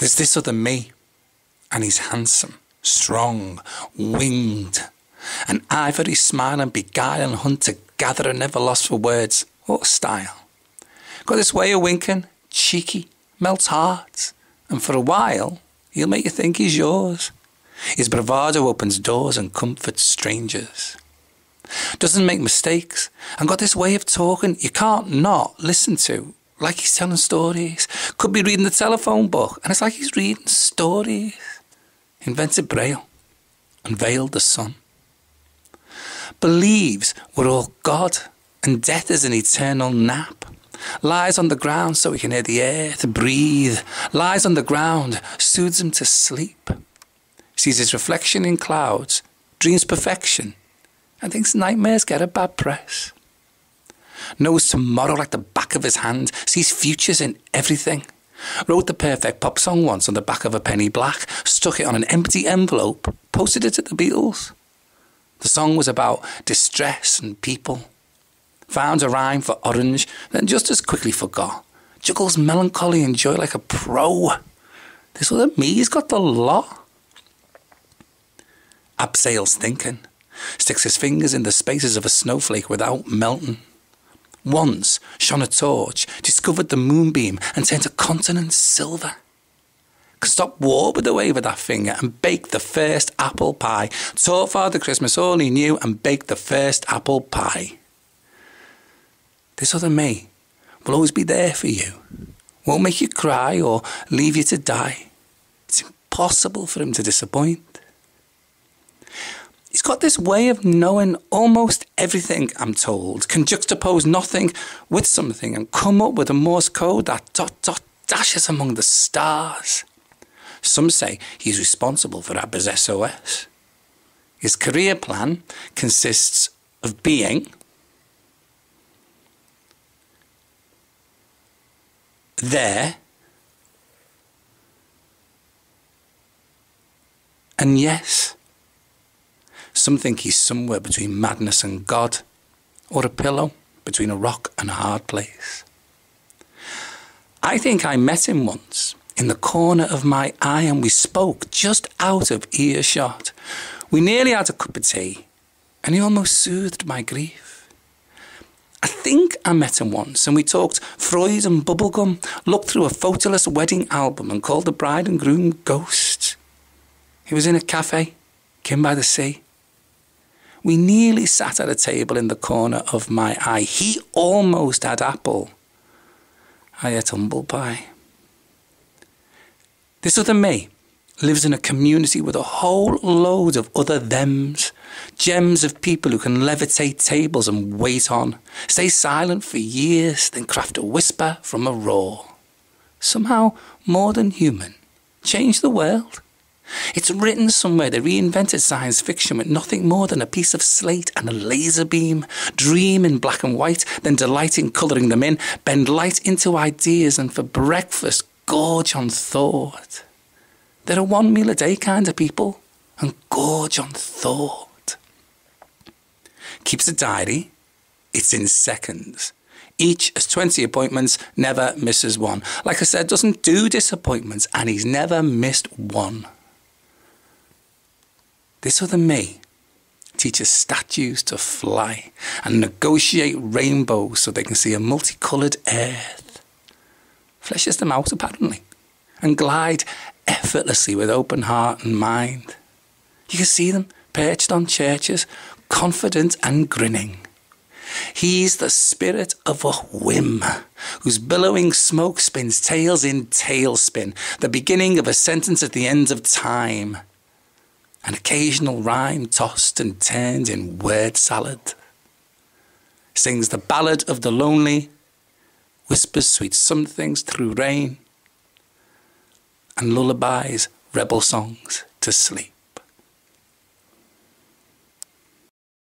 There's this other me, and he's handsome, strong, winged, an ivory smiling, beguiling hunter, gatherer never lost for words or style. Got this way of winking, cheeky, melts hearts, and for a while he'll make you think he's yours. His bravado opens doors and comforts strangers. Doesn't make mistakes, and got this way of talking you can't not listen to, like he's telling stories. Could be reading the telephone book, and it's like he's reading stories. Invented Braille, unveiled the sun. Believes we're all God, and death is an eternal nap. Lies on the ground so he can hear the earth breathe. Lies on the ground, soothes him to sleep. Sees his reflection in clouds, dreams perfection, and thinks nightmares get a bad press. Knows tomorrow like the back of his hand, sees futures in everything. Wrote the perfect pop song once on the back of a penny black, stuck it on an empty envelope, posted it to the Beatles. The song was about distress and people. Found a rhyme for orange, then just as quickly forgot. Juggles melancholy and joy like a pro. This other me's got the lot. Abseils thinking. Sticks his fingers in the spaces of a snowflake without melting. Once shone a torch, discovered the moonbeam and turned a continent silver. Could stop war with a wave of that finger and bake the first apple pie. Taught Father Christmas all he knew and baked the first apple pie. This other me will always be there for you. Won't make you cry or leave you to die. It's impossible for him to disappoint. He's got this way of knowing almost everything, I'm told. Can juxtapose nothing with something and come up with a Morse code that ... dashes among the stars. Some say he's responsible for Abba's SOS. His career plan consists of being there and yes. Some think he's somewhere between madness and God, or a pillow between a rock and a hard place. I think I met him once in the corner of my eye and we spoke just out of earshot. We nearly had a cup of tea and he almost soothed my grief. I think I met him once and we talked Freud and bubblegum, looked through a photoless wedding album and called the bride and groom ghosts. He was in a cafe, came by the sea. We nearly sat at a table in the corner of my eye. He almost had apple. I ate humble pie. This other me lives in a community with a whole load of other thems. Gems of people who can levitate tables and wait on. Stay silent for years, then craft a whisper from a roar. Somehow more than human. Change the world. It's written somewhere they reinvented science fiction with nothing more than a piece of slate and a laser beam. Dream in black and white, then delight in colouring them in. Bend light into ideas and for breakfast gorge on thought. They're a one meal a day kind of people and gorge on thought. Keeps a diary. It's in seconds. Each has 20 appointments, never misses one. Like I said, doesn't do disappointments and he's never missed one. This other me teaches statues to fly and negotiate rainbows so they can see a multicoloured earth. Fleshes them out apparently and glide effortlessly with open heart and mind. You can see them perched on churches, confident and grinning. He's the spirit of a whim, whose billowing smoke spins tales in tailspin, the beginning of a sentence at the end of time. An occasional rhyme tossed and turned in word salad. Sings the ballad of the lonely, whispers sweet somethings through rain, and lullabies rebel songs to sleep.